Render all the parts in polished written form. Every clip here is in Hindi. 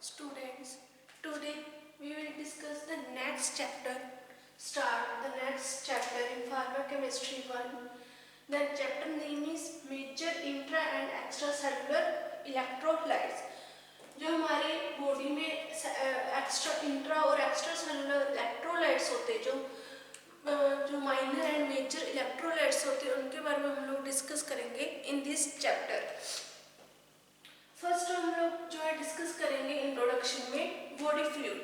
Students, today we will discuss the next chapter. Start the next chapter in Pharmacochemistry 1. The chapter name is Major Intra and Extracellular Electrolytes. जो हमारे बॉडी में एक्स्ट्रा इंट्रा और एक्स्ट्रा सेलुलर इलेक्ट्रोलाइट्स होते हैं, जो माइनर एंड मेजर इलेक्ट्रोलाइट्स होते हैं, उनके बारे में हम लोग डिस्कस करेंगे इन दिस चैप्टर। फर्स्ट हम लोग जो है डिस्कस करेंगे इंट्रोडक्शन में बॉडी फ्लूइड,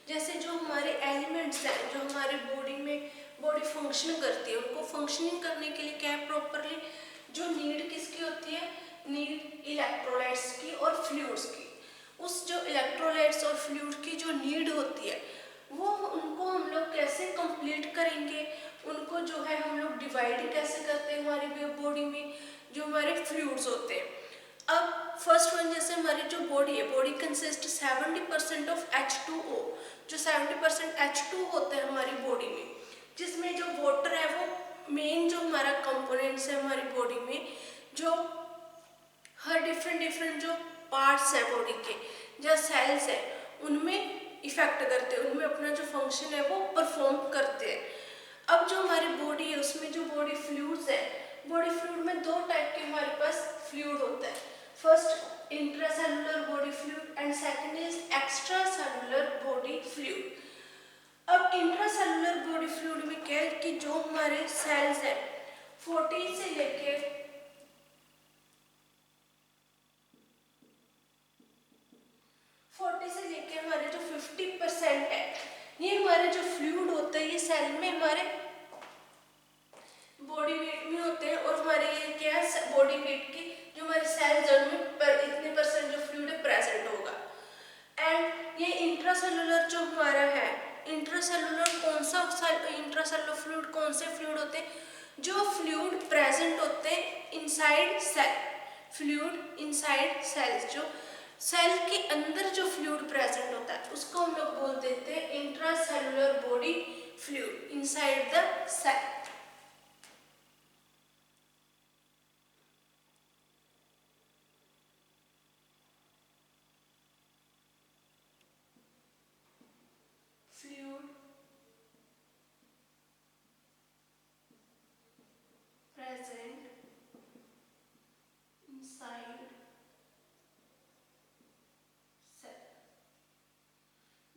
जैसे जो हमारे एलिमेंट्स हैं जो हमारे बॉडी में बॉडी फंक्शन करती है, उनको फंक्शनिंग करने के लिए क्या है, प्रॉपरली जो नीड किसकी होती है, नीड इलेक्ट्रोलाइट्स की और फ्लूइड्स की। उस जो इलेक्ट्रोलाइट्स और फ्लूइड की जो नीड होती है वो उनको हम लोग कैसे कंप्लीट करेंगे, उनको जो है हम लोग डिवाइड कैसे करते हैं हमारी बॉडी में जो हमारे फ्लूइड्स होते हैं। अब फर्स्ट वन, जैसे हमारी जो बॉडी है, बॉडी कंसिस्ट 70% ऑफ H2O, जो 70% H2 होता है हमारी बॉडी में, जिसमें जो वाटर है वो मेन जो हमारा कंपोनेंट्स है हमारी बॉडी में, जो हर डिफरेंट जो पार्ट्स है बॉडी के, जो सेल्स है उनमें इफेक्ट करते हैं, उनमें अपना जो फंक्शन है वो परफॉर्म करते हैं। अब जो हमारी बॉडी है उसमें जो बॉडी फ्लूइड्स है, बॉडी फ्लूइड में दो टाइप के हमारे पास फ्लूइड होता है। First intracellular body fluid and second is extra cellular body fluid. अब इंट्रासेलुलर बॉडी फ्लूइड में क्या है कि जो हमारे सेल्स है 40 से लेके 40 से लेके हमारे जो 50% है, ये हमारे जो फ्लूइड होता है ये सेल में हमारे बॉडी वेट में होते हैं, और हमारे ये क्या है बॉडी वेट की जो हमारे सेल्स है उनमें पर इतने परसेंट जो फ्लूइड है प्रेजेंट होगा। एंड ये इंट्रासेलुलर जो हमारा है, इंट्रासेलुलर कौन सा इंट्रासेलुलर फ्लूइड कौन से फ्लूइड होते हैं, जो फ्लूइड प्रेजेंट होते हैं inside cell, fluid inside cells, जो सेल के अंदर जो फ्लूइड प्रेजेंट होता है उसको हम लोग बोल देते हैं intracellular body fluid inside the cell. Fluid present inside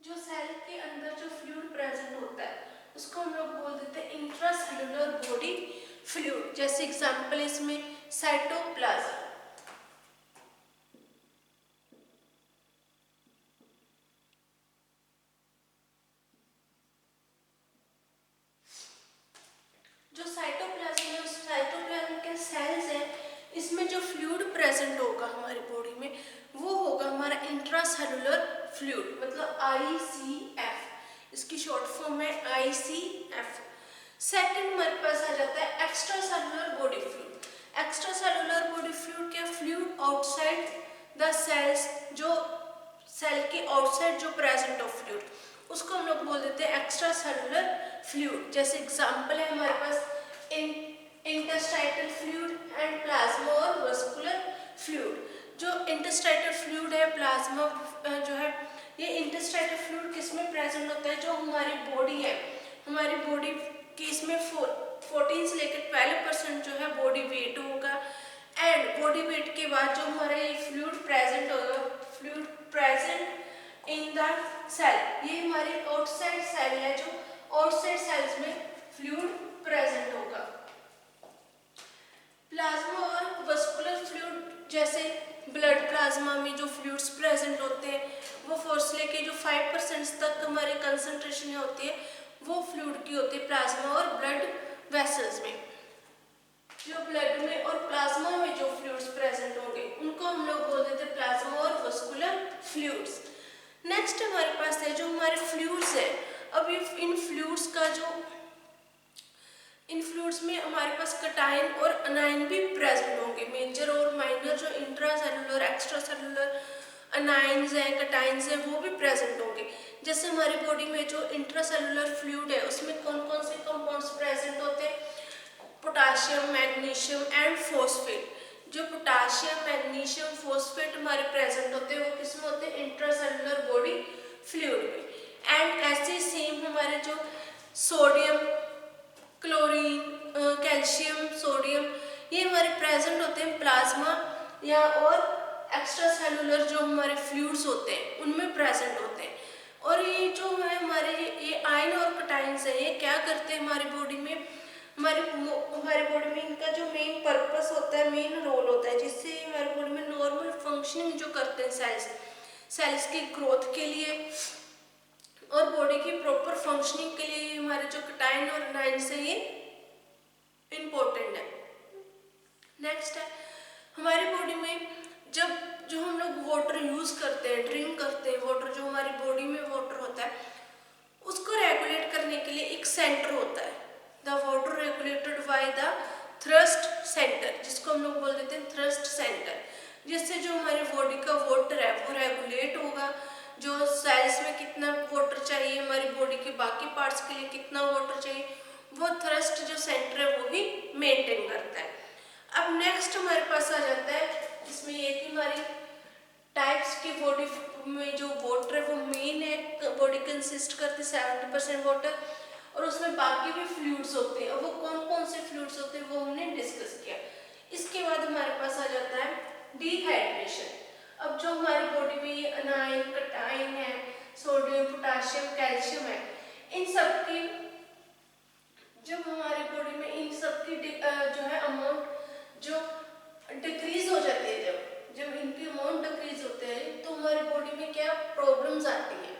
जो सेल के अंदर जो फ्लूइड प्रेजेंट होता है उसको हम लोग बोल देते हैं इंट्रासेलुलर बॉडी फ्लूइड। जैसे एग्जांपल इसमें साइटोप्लाज्म, जो साइटोप्लाज्म है उस साइटोप्लाज्म के सेल्स हैं, इसमें जो फ्लूइड प्रेजेंट होगा हमारी बॉडी में वो होगा हमारा इंट्रासेलुलर फ्लूइड, मतलब ICF, इसकी शॉर्ट फॉर्म है ICF। सेकंड हमारे पास आ जाता है extra cellular body fluid. Extra cellular body fluid क्या, फ्लूइड आउटसाइड द सेल्स, जो सेल के आउटसाइड जो प्रेजेंट ऑफ फ्लूइड, उसको हम लोग बोल देते हैं एक्स्ट्रा सेलुलर फ्लूइड। जैसे एग्जांपल है हमारे पास इंटरस्टाइटल फ्लूइड एंड प्लाज्मा और वस्कुलर फ्लूइड। जो इंटरस्टाइटल फ्लूइड है, प्लाज्मा जो है, ये इंटरस्टाइटल फ्लूइड किसमें प्रेजेंट होता है, जो हमारी बॉडी है, हमारी बॉडी की इसमें 14 से लेकर 12% जो है बॉडी वेट होगा। एंड बॉडी वेट के बाद जो हमारा ये फ्लूइड प्रेजेंट होगा, fluid present in the cell, ये हमारे आउटसाइड सेल है, जो आउटसाइड सेल्स में फ्लूइड प्रेजेंट होगा। प्लाज्मा और वस्कुलर फ्लूइड, जैसे ब्लड प्लाज्मा में जो फ्लूइड्स प्रेजेंट होते हैं वो 4 से लेके जो 5% तक हमारी कंसंट्रेशन होती है वो फ्लूइड की होती है प्लाज्मा और ब्लड वेसल्स में। जो ब्लड में और प्लाज्मा में जो फ्लूइड्स प्रेजेंट होंगे उनको हम लोग बोल देते हैं प्लाज्मा और वस्कुलर फ्लूइड्स। नेक्स्ट हमारे पास है जो हमारे फ्लूइड्स है। अब इन फ्लूइड्स का जो इन फ्लूइड्स में हमारे पास कटायन और अनायन भी प्रेजेंट होंगे, मेजर और माइनर जो इंट्रासेलुलर एक्स्ट्रा सेलुलर अनायंस हैं, कटायंस हैं, वो भी प्रेजेंट होंगे। जैसे हमारी बॉडी में जो इंट्रासेलुलर फ्लूइड है उसमें कौन कौन से कंपाउंड्स प्रेजेंट होते हैं, पोटाशियम, मैग्नीशियम एंड फॉस्फेट। जो पोटाशियम, मैग्नीशियम, फॉस्फेट हमारे प्रेजेंट होते हैं वो किस में होते हैं? इंट्रासेलुलर बॉडी फ्लूइड में। एंड ऐसे सेम हमारे जो सोडियम, क्लोरीन, कैल्शियम, सोडियम, ये हमारे प्रेजेंट होते हैं प्लाज्मा या और एक्स्ट्रा सेलुलर जो हमारे फ्लूइड्स होते हैं उनमें प्रेजेंट होते हैं। और ये जो है हमारे ये आयन और कैटायंस है, ये क्या करते हैं हमारी बॉडी में? हमारी बॉडी में इनका जो मेन पर्पस होता है, मेन रोल होता है, जिससे हमारी बॉडी में नॉर्मल फंक्शनिंग जो करते हैं सेल्स की ग्रोथ के लिए और बॉडी की प्रॉपर फंक्शनिंग के लिए हमारे जो कैटायन और एनायंस है ये इम्पोर्टेंट है। नेक्स्ट है हमारी बॉडी में जब जो हम लोग वाटर यूज करते हैं, ड्रिंक करते हैं, वाटर जो हमारी बॉडी में वाटर होता है उसको रेगुलेट करने के लिए एक सेंटर होता है, the water regulated by the thrust centre, जिसको हम लोग बोल देते हैं थ्रस्ट सेंटर, जिससे जो हमारी बॉडी का वाटर है वो रेगुलेट होगा। जो सेल्स में कितना वाटर चाहिए, हमारी बॉडी के बाकी पार्ट्स के लिए कितना वाटर चाहिए, वो थ्रस्ट जो सेंटर है वो ही मेंटेन करता है। अब नेक्स्ट हमारे पास आ जाता है, इसमें ये कि हमारी टाइप्स की बॉडी में जो वाटर है वो मेन है, बॉडी कंसिस्ट करती है 70% वाटर और उसमें बाकी भी फ्लूइड्स होते हैं। और वो कौन कौन से फ्लूइड्स होते हैं वो हमने डिस्कस किया। इसके बाद हमारे पास आ जाता है डिहाइड्रेशन। अब जो हमारी बॉडी में ये अनायन, कैटायन है, सोडियम, पोटाशियम, कैल्शियम है, इन सब की जब हमारी बॉडी में इन सब की जो है अमाउंट जो डिक्रीज हो जाती है, जब इनकी अमाउंट डिक्रीज होते हैं तो हमारी बॉडी में क्या प्रॉब्लम्स आती है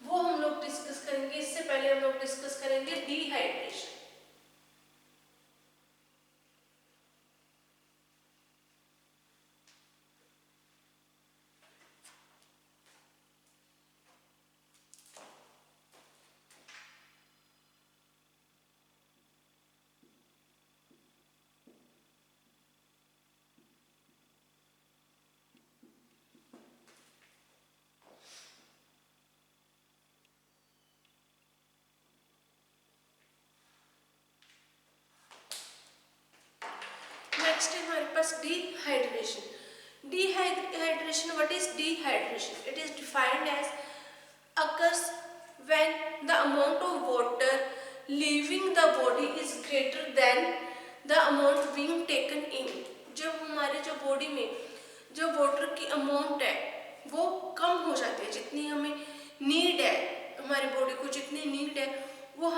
वो हम लोग डिस्कस करेंगे। इससे पहले हम लोग डिस्कस करेंगे डिहाइड्रेशन। नेक्स्ट है हमारे पास dehydration. Dehydration, what is dehydration? It is defined as occurs when the amount of water leaving the body is greater than the amount being taken in। जब हमारे जो बॉडी में जो वाटर की अमाउंट है वो कम हो जाती है, जितनी हमें नीड है, हमारी बॉडी को जितनी नीड है वो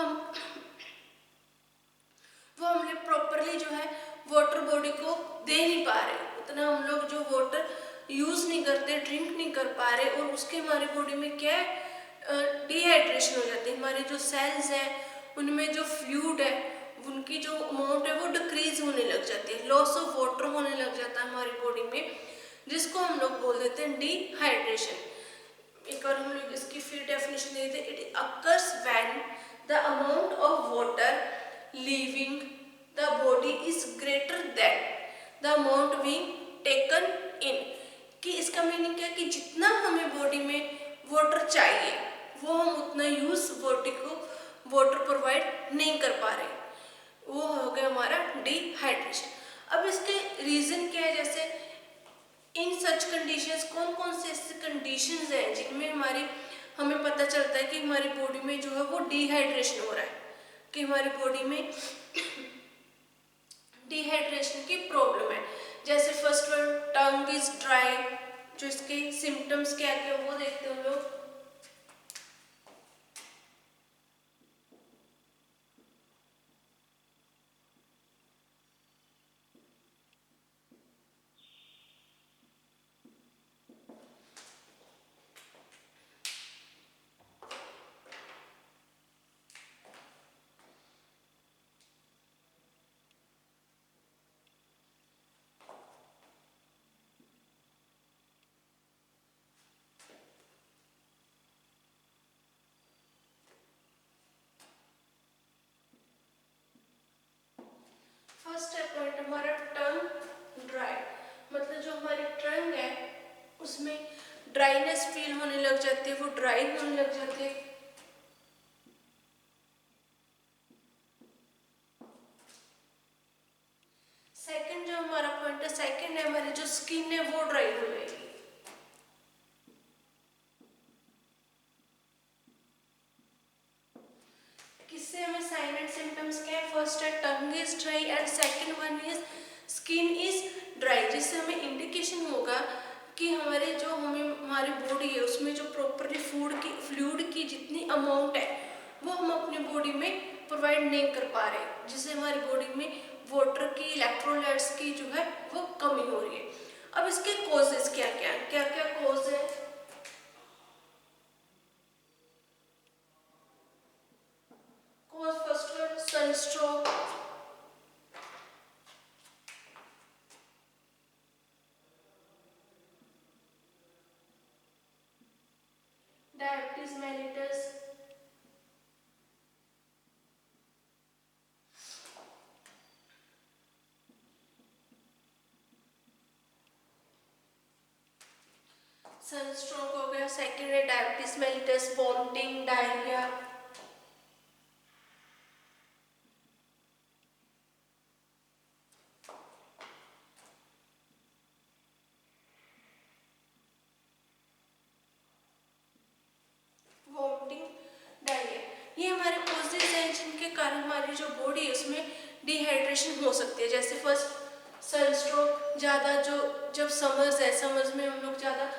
हमने प्रॉपरली जो है वाटर बॉडी को दे नहीं पा रहे, उतना हम लोग जो वाटर यूज नहीं करते, ड्रिंक नहीं कर पा रहे और उसके हमारी बॉडी में क्या है डिहाइड्रेशन हो जाती है। हमारे जो सेल्स हैं उनमें जो फ्लूइड है उनकी जो अमाउंट है वो डिक्रीज होने लग जाती है, लॉस ऑफ वाटर होने लग जाता है हमारी बॉडी में, जिसको हम लोग बोल देते हैं डिहाइड्रेशन। एक बार हम लोग इसकी फिर डेफिनेशन दे देते हैं, it occurs when the amount of water leaving the body is greater than the amount being taken in। कि इसका मीनिंग क्या है कि जितना हमें बॉडी में वाटर चाहिए वो हम उतना यूज बॉडी को वाटर प्रोवाइड नहीं कर पा रहे, वो हो गया हमारा डिहाइड्रेशन। अब इसके रीजन क्या है, जैसे इन सच कंडीशंस, कौन कौन से ऐसे कंडीशंस हैं जिनमें हमें पता चलता है कि हमारी बॉडी में जो है वो डिहाइड्रेशन हो रहा है, कि हमारी बॉडी में डिहाइड्रेशन की प्रॉब्लम है। जैसे first one tongue is dry, जो इसके सिम्टम्स क्या क्या वो देखते हैं हम लोग। फर्स्ट पॉइंट हमारा टंग ड्राई, मतलब जो हमारी टंग है उसमें ड्राइनेस फील होने लग जाती है, वो ड्राई होने लग जाती है। सेकंड जो हमारा पॉइंट है, सेकंड स्किन है वो ड्राई हो जाएगी। किससे हमें साइन एंड सिम्टम्स क्या है? फर्स्ट है tongue is dry and second one is skin is dry, जिससे हमें इंडिकेशन होगा कि हमारी बॉडी है उसमें जो प्रॉपरली फ्लूइड की जितनी अमाउंट है वो हम अपनी बॉडी में प्रोवाइड नहीं कर पा रहे, जिससे हमारी बॉडी में वाटर की इलेक्ट्रोलाइट्स की जो है वो कमी हो रही है। अब इसके कॉजेस क्या क्या कॉज है? Cause first one sunstroke, diabetes mellitus, sunstroke हो गया, सेकेंड है डायबिटीज मेलिटस, वॉमिटिंग, डायरिया। ये हमारे कॉजेज हैं जिनके कारण हमारी जो बॉडी है उसमें डिहाइड्रेशन हो सकती है। जैसे फर्स्ट सनस्ट्रोक, ज़्यादा जो जब समर्स है, समर्स में हम लोग ज़्यादा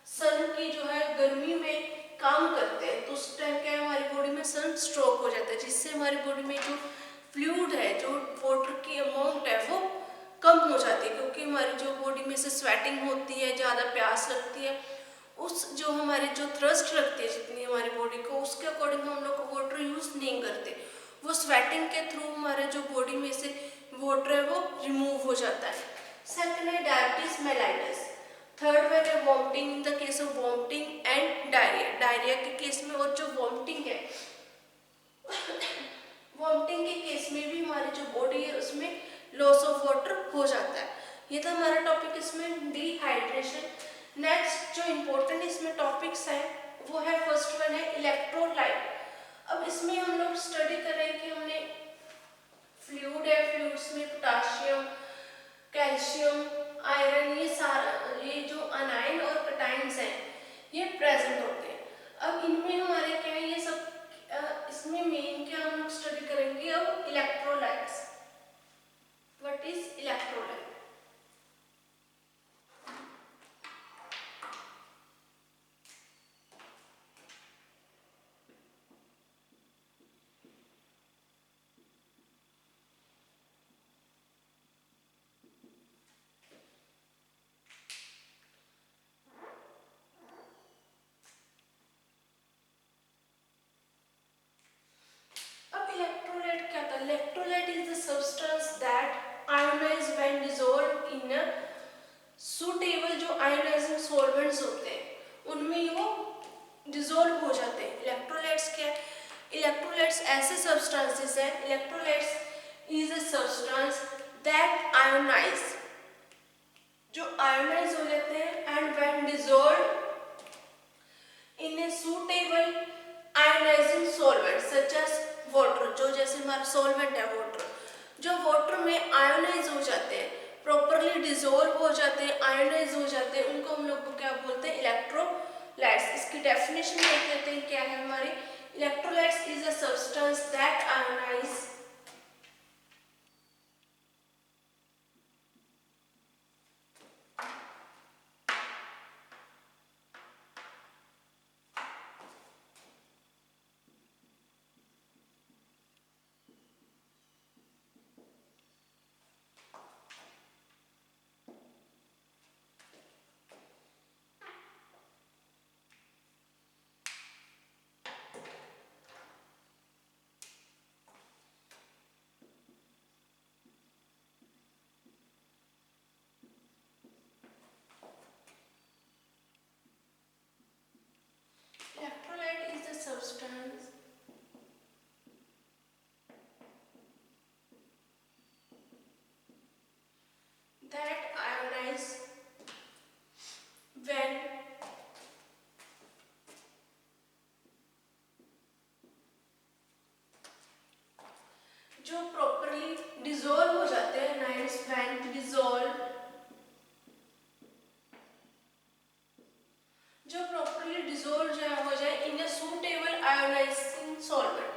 सन की जो है गर्मी में काम करते हैं तो उस टाइम क्या है हमारी बॉडी में सनस्ट्रोक हो जाता है, जिससे हमारी बॉडी में जो फ्लूइड है, जो वाटर की अमाउंट है वो कम हो जाती है, क्योंकि हमारी जो बॉडी में से स्वेटिंग होती है, ज़्यादा प्यास लगती है, उस जो हमारी जो थ्रस्ट लगती है जितनी हमारी बॉडी को उसके अकॉर्डिंग हम लोग वाटर यूज नहीं करते, वो स्वेटिंग के थ्रू हमारे जो बॉडी में से वाटर है वो रिमूव हो जाता है। सेकंड है डायबिटीज मेलाइटस, थर्ड वन है vomiting in the case of vomiting and diarrhoea, diarrhoea के केस में। और जो वॉमिटिंग है वॉमिटिंग के केस में भी हमारी जो बॉडी है उसमें लॉस ऑफ वाटर हो जाता है। ये था हमारा टॉपिक इसमें डिहाइड्रेशन। नेक्स्ट जो इम्पोर्टेंट इसमें टॉपिक्स हैं वो है फर्स्ट वन है इलेक्ट्रोलाइट। अब इसमें हम लोग स्टडी करें कि हमने फ्लूइड है, फ्लूइड्स में पोटाशियम, कैल्शियम, आयरन, ये जो अनाइन और कटाइंस हैं ये प्रेजेंट होते हैं। अब इनमें हमारे क्या है ये सब इसमें मेन क्या हम लोग स्टडी करेंगे अब electrolytes. What is electrolyte? Electrolyte is the substance that ionize when dissolved in a suitable जो ionizing solvents होते हैं उनमें वो डिजोल्व हो जाते हैं। इलेक्ट्रोलाइट्स क्या है? इलेक्ट्रोलाइट्स ऐसे सब्सटेंसेस हैं, electrolytes is a substance that ionise, जो आयोनाइज हो जाते हैं and when dissolve in a suitable ionising solvent such as water, जो जैसे हमारा सॉल्वेंट है वाटर, जो वाटर में आयोनाइज हो जाते हैं, प्रॉपरली डिजोल्व हो जाते हैं, आयोनाइज हो जाते हैं, उनको हम लोग को क्या बोलते हैं? इलेक्ट्रोलाइट्स। इसकी डेफिनेशन देख लेते हैं क्या है हमारी। Electrolytes is a substance that ionize substance that ionize when जो प्रॉपरली डिजोल्व हो जाते हैं, नाइट्स व्हेन डिजोल्व जो प्रॉपर्ली डिजोल्व जो है हो जाए in a suitable ionizing solvent.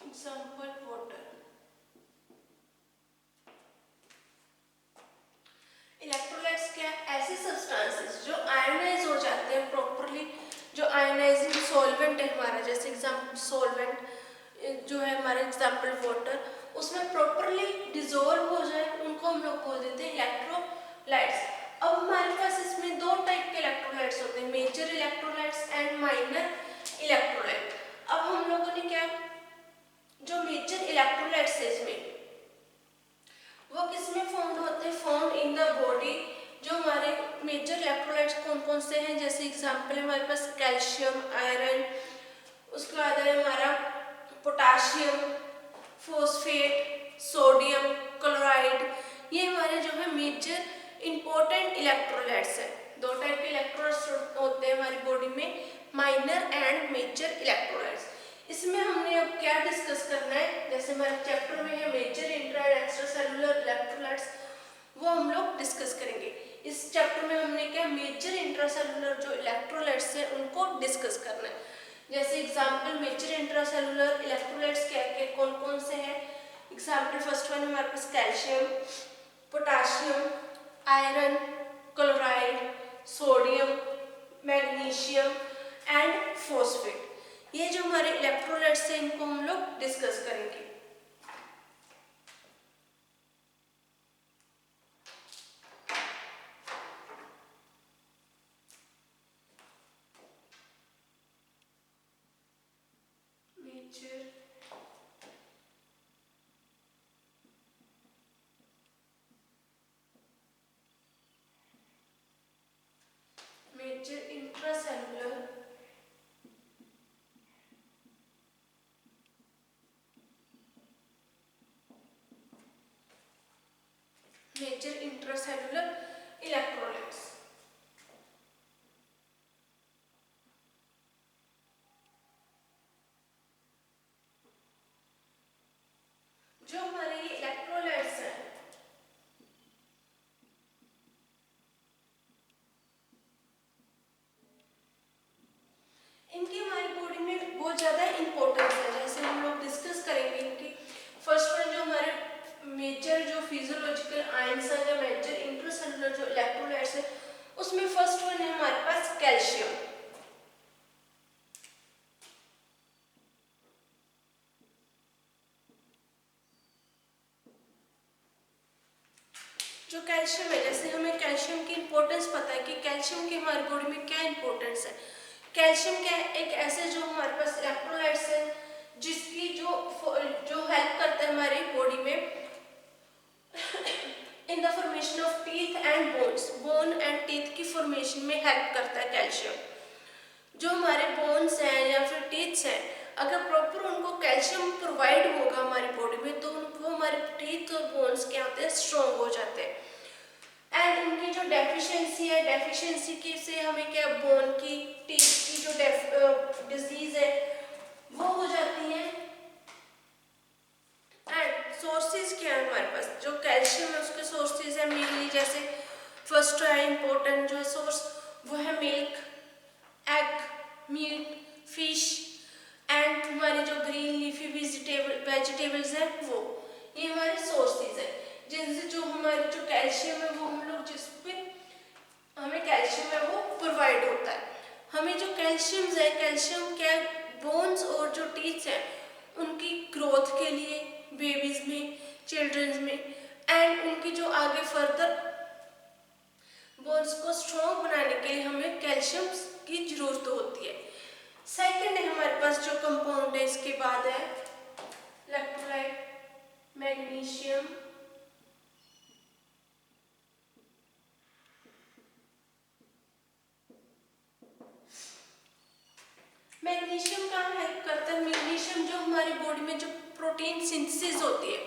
Example water. Electrolytes क्या है? ऐसे सब्सटेंसेस जो आयोनाइज हो जाते हैं प्रॉपरली, जो आयोनाइजिंग सॉल्वेंट है हमारा, जैसे एग्जाम्पल सॉल्वेंट जो है हमारा एग्जाम्पल वाटर, उसमें प्रॉपरली डिजोल्व हो जाए उनको हम लोग बोल देते हैं इलेक्ट्रोलाइट्स। अब हमारे पास इसमें दो टाइप के इलेक्ट्रोलाइट्स होते हैं, major electrolytes and minor electrolyte. अब हम लोगों ने क्या, जो मेजर इलेक्ट्रोलाइट्स है इसमें वो किसमें फाउंड होते हैं? Found in the body. जो हमारे मेजर इलेक्ट्रोलाइट्स कौन कौन से हैं? जैसे एग्जांपल है हमारे पास कैल्शियम, आयरन, उसके बाद है हमारा पोटाशियम, फॉस्फेट, सोडियम क्लोराइड। ये हमारे जो है मेजर इंपॉर्टेंट इलेक्ट्रोलाइट्स है। दो टाइप के इलेक्ट्रोलाइट्स होते हैं हमारी बॉडी में, माइनर एंड मेजर इलेक्ट्रोलाइट्स। इसमें हमने अब क्या डिस्कस करना है, जैसे हमारे चैप्टर में है major intra and extra cellular electrolytes, वो हम लोग डिस्कस करेंगे। इस चैप्टर में हमने क्या मेजर इंट्रासेलुलर जो इलेक्ट्रोलाइट्स हैं उनको डिस्कस करना है। जैसे एग्जांपल मेजर इंट्रासेलुलर इलेक्ट्रोलाइट्स क्या क्या कौन कौन से हैं? एग्जांपल फर्स्ट वन हमारे पास calcium, potassium, iron, chloride, sodium, magnesium and phosphate. ये जो हमारे इलेक्ट्रोलाइट्स हैं इनको हम लोग डिस्कस करेंगे। Major intracellular major intracellular electrolytes. जो हमारे ये इलेक्ट्रोलाइट्स हैं इनकी हमारी बॉडी में बहुत ज्यादा इंपॉर्टेंस है। जैसे हम लोग डिस्कस करेंगे इनकी। फर्स्ट वन जो हमारे मेजर जो फिजियोलॉजिकल आयंस है या मेजर इंट्रासेलुलर जो इलेक्ट्रोलाइट्स है उसमें फर्स्ट वन है हमारे पास कैल्शियम। जो कैल्शियम है, जैसे हमें कैल्शियम की इंपॉर्टेंस पता है कि कैल्शियम की हमारी बॉडी में क्या इंपॉर्टेंस है। कैल्शियम क्या है? एक ऐसे जो हमारे पास इलेक्ट्रोलाइट्स है जिसकी जो हेल्प करता है हमारी बॉडी में in the formation of teeth and bones, bone and teeth की फॉर्मेशन में हेल्प करता है कैल्शियम। जो हमारे बोन्स हैं या फिर टीथ्स हैं, अगर प्रॉपर उनको कैल्शियम प्रोवाइड होगा हमारी बॉडी में तो वो हमारे टीथ और बोन्स क्या होते हैं? स्ट्रॉन्ग हो जाते हैं। एंड उनकी जो डेफिशिएंसी है, डेफिशिएंसी की से हमें क्या बोन की, टीथ की जो डिजीज है वो हो जाती है। एंड सोर्सेज क्या है हमारे पास? जो कैल्शियम है उसके सोर्सेज है मेनली, जैसे फर्स्ट है इंपॉर्टेंट जो सोर्स वो है milk, egg, meat, fish and हमारे जो ग्रीन लीफी वेजिटेबल्स हैं वो, ये हमारे सोर्सेज है जिनसे जो हमारे जो कैल्शियम है वो हम लोग जिस पे हमें कैल्शियम है वो प्रोवाइड होता है। हमें जो कैल्शियम है, कैल्शियम क्या बोन्स और जो टीथ है उनकी ग्रोथ के लिए बेबीज में, चिल्ड्रंस में एंड उनकी जो आगे फर्दर बोन्स को स्ट्रॉन्ग बनाने के लिए हमें कैल्शियम की जरूरत होती है। सेकंड है हमारे पास जो कंपाउंड है इसके बाद है इलेक्ट्रोलाइट मैग्नीशियम, मैग्नीशियम का हेल्प करता है। मैग्नीशियम जो हमारे हमारी बॉडी में जो प्रोटीन सिंथेसिस होती है,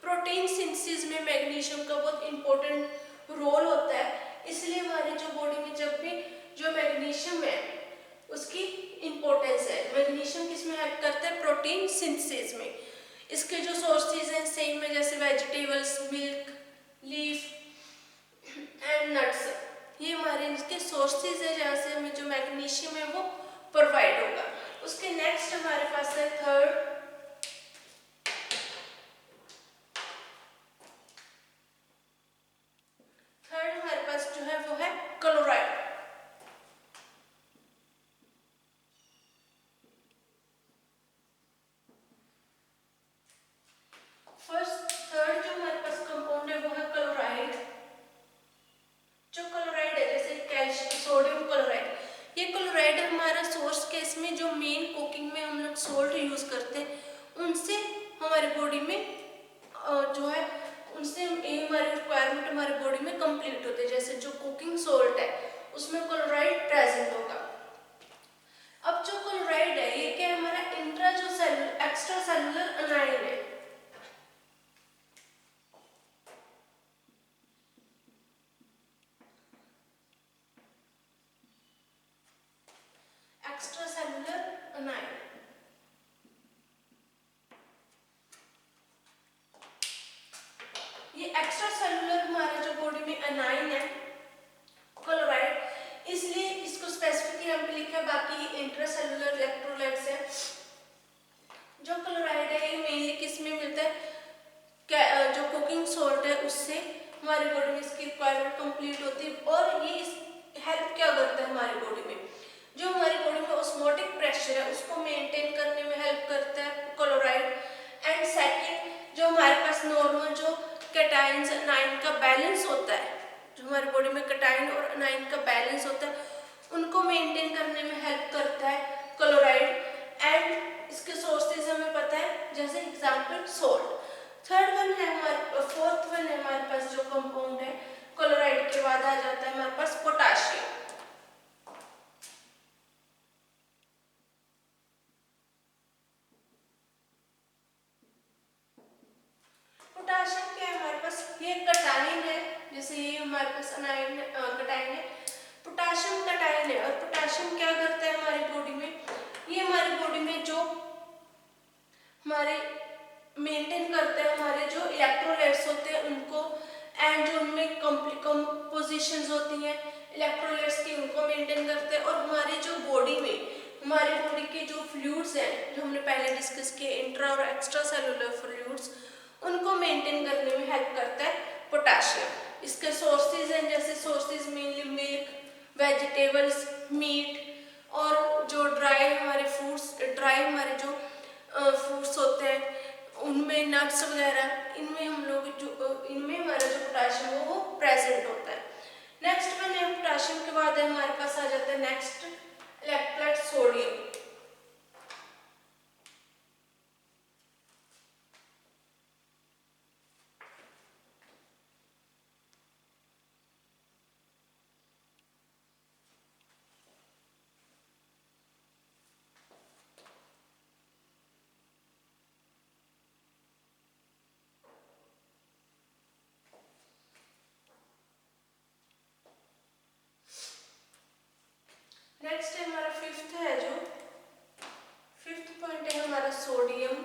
प्रोटीन सिंथेसिस में मैग्नीशियम का बहुत इंपॉर्टेंट रोल होता है। इसलिए हमारी जो बॉडी में जब भी जो मैग्नीशियम है उसकी इंपॉर्टेंस है। मैग्नीशियम किस में हेल्प करता है? प्रोटीन सिंथेसिस में। इसके जो सोर्सेज हैं सेम है, जैसे vegetables, milk, leaf and nuts, ये हमारे इसके सोर्सेज है जहाँ से हमें जो मैग्नीशियम है वो प्रोवाइड होगा। उसके नेक्स्ट हमारे पास है थर्ड हमारे पास जो है वो है क्लोराइड। थर्ड जो हमारे पास कंपाउंड है वो है क्लोराइड। जो क्लोराइड है जैसे कैल्शियम, सोडियम क्लोराइड, ये क्लोराइड हमारा सोर्स केस में जो मेन कुकिंग में हम लोग सोल्ट यूज करते हैं उनसे हमारी बॉडी में जो है उनसे हमारी रिक्वायरमेंट हमारी बॉडी में कंप्लीट होती है। जैसे जो कुकिंग सोल्ट है उसमें क्लोराइड प्रेजेंट होगा। अब जो क्लोराइड है ये क्या है? हमारा इंट्रा जो एक्स्ट्रा सेलुलर अनायन है। एक्स्ट्रा सेलुलर अनायन, ये एक्स्ट्रा सेलुलर हमारे जो बॉडी में अनायन है क्लोराइड, इसलिए इसको स्पेसिफिकली हम लिखा है, बाकी ये इंट्रासेलुलर इलेक्ट्रोलाइट्स है। जो क्लोराइड है ये मेनली किस में मिलता है? जो कुकिंग सोल्ट है उससे हमारी बॉडी में इसकी रिक्वायरमेंट कंप्लीट होती है। और ये हेल्प क्या करता है हमारी बॉडी में? जो हमारी बॉडी में ऑस्मोटिक प्रेशर है उसको मेंटेन करने में हेल्प करता है क्लोराइड। एंड सेकंड, जो हमारे पास नॉर्मल जो कैटायंस अनायन का बैलेंस होता है, जो हमारी बॉडी में कैटायन और अनायन का बैलेंस होता है उनको मेंटेन करने में हेल्प करता है क्लोराइड। एंड इसके सोर्सेज हमें पता है, जैसे एग्जांपल सोल्ट। फोर्थ वन है हमारे पास जो कंपाउंड है क्लोराइड के बाद आ जाता है हमारे पास पोटाशियम। पोटाशियम क्या है हमारे पास? ये कैटायन है, जैसे ये हमारे पास अनायन कैटायन है, पोटाशियम कैटायन है। और पोटाशियम क्या करता है हमारी बॉडी में? ये हमारी बॉडी में जो हमारे मेंटेन करते हैं हमारे जो इलेक्ट्रोलाइट्स होते हैं उनको, एंड जो उनमें कंपोजिशंस होती हैं इलेक्ट्रोलाइट्स की उनको मेंटेन करते हैं। और हमारी जो बॉडी में हमारी बॉडी के जो फ्लूइड्स हैं जो हमने पहले डिस्कस किए, इंट्रा और एक्स्ट्रा सेलुलर फ्लूइड्स, उनको मेंटेन करने में हेल्प करता है पोटाशियम। इसके सोर्सेज हैं, जैसे sources mainly milk, vegetables, meat, और जो ड्राई हमारे जो फ्रूट्स होते हैं उनमें नट्स वगैरह, इनमें हम लोग जो इनमें हमारा जो पोटाशियम है वो प्रेजेंट होता है। नेक्स्ट वन है पोटाशियम के बाद है हमारे पास आ जाता है नेक्स्ट इलेक्ट्रोलाइट सोडियम। नेक्स्ट है हमारा फिफ्थ पॉइंट है हमारा सोडियम।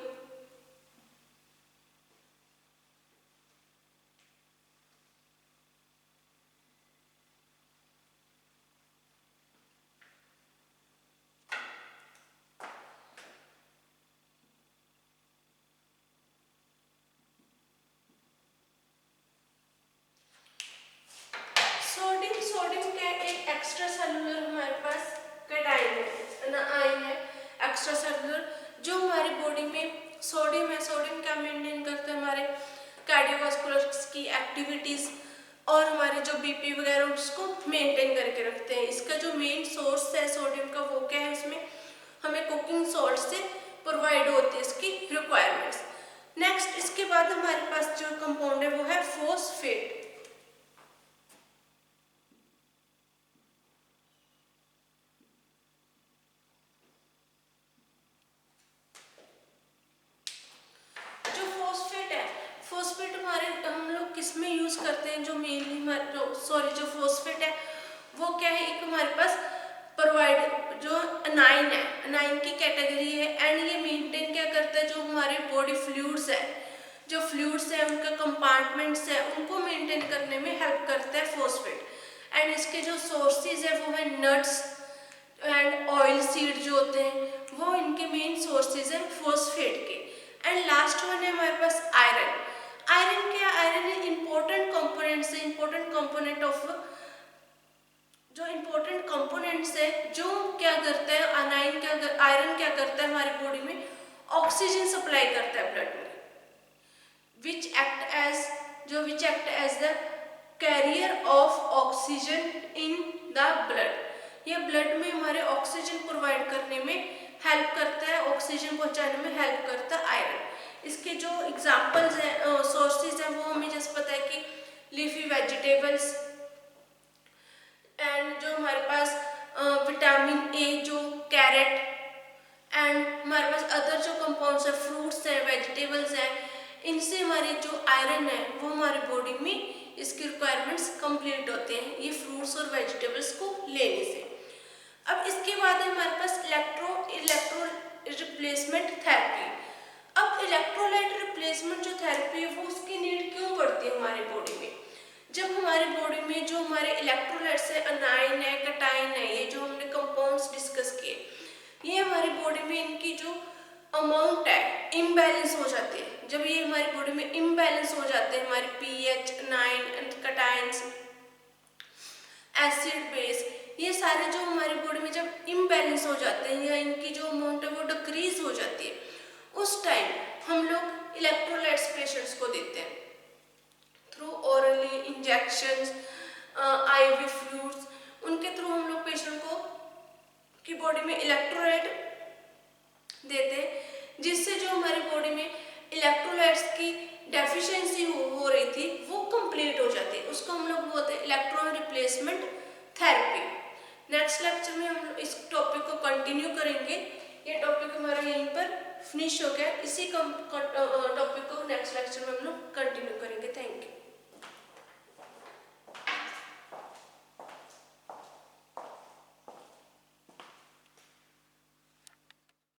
सोडियम क्या है? एक एक्स्ट्रा सेलुलर हमारे पास कैटायन है ना, आयन है एक्स्ट्रा सेलुलर, जो हमारी बॉडी में सोडियम है। सोडियम क्या मेंटेन करते हैं? हमारे कार्डियोवास्कुलर की एक्टिविटीज और हमारे जो बीपी वगैरह उसको मेंटेन करके रखते हैं। इसका जो मेन सोर्स है सोडियम का वो क्या है? इसमें हमें कुकिंग सॉल्ट से प्रोवाइड होती है इसकी रिक्वायरमेंट्स। नेक्स्ट इसके बाद हमारे पास जो कंपाउंड है वो है फॉस्फेट। फॉस्फेट हमारे हम लोग किस में यूज करते हैं, जो मेनली हमारे जो फॉस्फेट है वो क्या है, एक हमारे पास प्रोवाइड जो अनाइन है, अनाइन की कैटेगरी है। एंड ये मेंटेन क्या करता है, जो हमारे बॉडी फ्लूइड्स है, जो फ्लूइड्स है उनका कंपार्टमेंट्स है उनको मेंटेन करने में हेल्प करता है फॉस्फेट। एंड इसके जो सोर्सेज है वो है नट्स एंड ऑयल सीड जो होते हैं, वो इनके मेन सोर्सेज है फॉस्फेट के। एंड लास्ट वन है हमारे पास आयरन। आयरन क्या, आयरन इंपॉर्टेंट कंपोनेंट्स है, इंपॉर्टेंट कंपोनेंट ऑफ जो इंपॉर्टेंट कंपोनेंट्स है, जो क्या करता है आयरन क्या करता है हमारी बॉडी में, ऑक्सीजन सप्लाई करता है ब्लड में, which act as the carrier of oxygen in the blood. ये ब्लड में हमारे ऑक्सीजन प्रोवाइड करने में हेल्प करता है, ऑक्सीजन पहुंचाने में हेल्प करता है आयरन। इसके जो एग्जांपल्स हैं, सोर्सेज हैं, वो हमें जैसे पता है कि लीफी वेजिटेबल्स, एंड जो हमारे पास विटामिन ए जो कैरेट, एंड हमारे पास अदर जो कंपाउंड्स है, फ्रूट्स हैं, वेजिटेबल्स हैं, इनसे हमारी जो आयरन है वो हमारी बॉडी में इसकी रिक्वायरमेंट्स कंप्लीट होते हैं ये फ्रूट्स और वेजिटेबल्स को लेने से। अब इसके बाद है हमारे पास इलेक्ट्रो रिप्लेसमेंट थेरेपी। अब इलेक्ट्रोलाइट रिप्लेसमेंट जो थेरेपी है वो उसकी नीड क्यों पड़ती है हमारी बॉडी में, जब हमारी बॉडी में जो हमारे इलेक्ट्रोलाइट्स है, अनाइन है, कैटाइन है, ये जो हमने कंपाउंड्स डिस्कस किए, ये हमारी बॉडी में इनकी जो अमाउंट है इम्बैलेंस हो जाती है। जब ये हमारी बॉडी में इम्बैलेंस हो जाते हैं, हमारे pH, anion and cations, acid base, ये सारे जो हमारी बॉडी में जब इम्बैलेंस हो जाते हैं या इनकी जो अमाउंट है वो डिक्रीज हो जाती है, उस टाइम हम लोग इलेक्ट्रोलाइट्स पेशेंट्स को देते हैं through orally injections, ivy fluids, उनके थ्रू हम लोग पेशेंट को की बॉडी में इलेक्ट्रोलाइट देते हैं, जिससे जो हमारी बॉडी में इलेक्ट्रोलाइट्स की डेफिशिएंसी हो रही थी वो कंप्लीट हो जाती है। उसको हम लोग बोलते हैं electron replacement therapy. Next lecture में हम लोग इस टॉपिक को कंटिन्यू करेंगे। ये टॉपिक हमारा यहीं पर फिनिश हो गया। इसी टॉपिक को नेक्स्ट लेक्चर में हम लोग कंटिन्यू करेंगे। Thank you.